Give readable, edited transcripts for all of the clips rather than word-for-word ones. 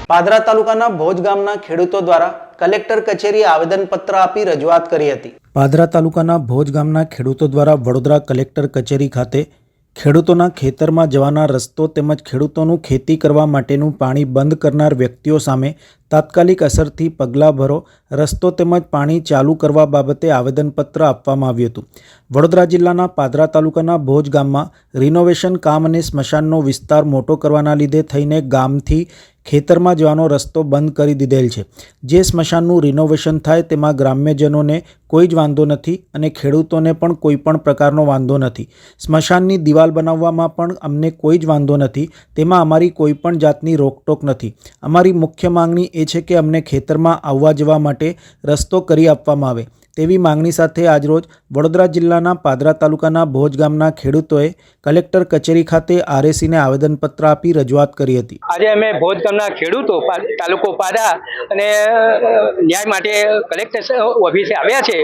પાદરા તાલુકાના ભોજ ગામના ખેડૂતો દ્વારા કલેક્ટર કચેરીએ આવેદનપત્ર આપી રજૂઆત કરી હતી। પાદરા તાલુકાના ભોજ ગામના ખેડૂતો દ્વારા વડોદરા કલેક્ટર કચેરી ખાતે ખેડૂતોના ખેતરમાં જવાના રસ્તો તેમજ ખેડૂતોનું ખેતી કરવા માટેનું પાણી બંધ કરનાર વ્યક્તિઓ સામે તાત્કાલિક અસરથી પગલાં ભરો, રસ્તો તેમજ પાણી ચાલુ કરવા બાબતે આવેદનપત્ર આપવામાં આવ્યું હતું। વડોદરા જિલ્લાના પાદરા તાલુકાના ભોજ ગામમાં રિનોવેશન કામ અને સ્મશાનનો વિસ્તાર મોટો કરવાના લીધે થઈને ગામથી ખેતરમાં જવાનો રસ્તો બંધ કરી દીધેલ છે। જે સ્મશાનનું રિનોવેશન થાય તેમાં ગ્રામ્યજનોને કોઈ જ વાંધો નથી અને ખેડૂતોને પણ કોઈ પણ પ્રકારનો વાંધો નથી। સ્મશાનની દિવાલ બનાવવામાં પણ અમને કોઈ જ વાંધો નથી, તેમાં અમારી કોઈ પણ જાતની રોકટોક નથી। અમારી મુખ્ય માંગણી એ છે કે અમને ખેતરમાં આવવા જવા માટે રસ્તો કરી આપવામાં આવે તેવી માંગણી સાથે આજરોજ વડોદરા જિલ્લાના પાદરા તાલુકાના ભોજ ગામના ખેડૂતોએ કલેક્ટર કચેરી ખાતે આરએસીને આવેદનપત્ર આપી રજૂઆત કરી હતી। આજે અમે ભોજ ગામના ખેડૂતો તાલુકો પાદરા અને ન્યાય માટે કલેક્ટર ઓફિસે આવ્યા છે।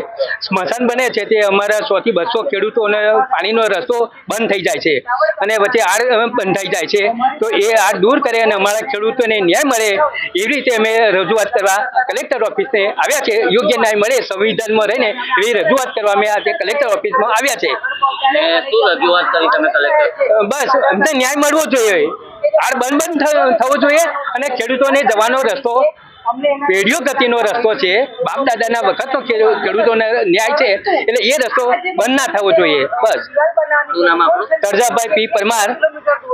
સ્મશાન બને છે તે અમારા 100 થી 200 ખેડૂતોને પાણીનો રસ્તો બંધ થઈ જાય છે અને વચ્ચે આડ બંધાઈ જાય છે, તો એ આડ દૂર કરે અને અમારા ખેડૂતોને ન્યાય મળે એવી રીતે અમે રજૂઆત કરવા કલેક્ટર ઓફિસે આવ્યા છે। યોગ્ય ન્યાય મળે સંવિધાનમાં રહીને એવી રજૂઆત કરવા અમે આજે કલેક્ટર ઓફિસમાં આવ્યા છે। શું રજૂઆત કરી તમે કલેક્ટર? બસ અમને ન્યાય મળવો જોઈએ, આડ બંધ થવો જોઈએ અને ખેડૂતોને જવાનો રસ્તો પેઢીઓ ગતિનો રસ્તો છે, બાપ દાદાના વખતનો ખેડૂતોને ન્યાય છે એટલે એ રસ્તો બંધ ના થવો જોઈએ। બસ। શું નામ આપણું? તરજાભાઈ પી પરમાર।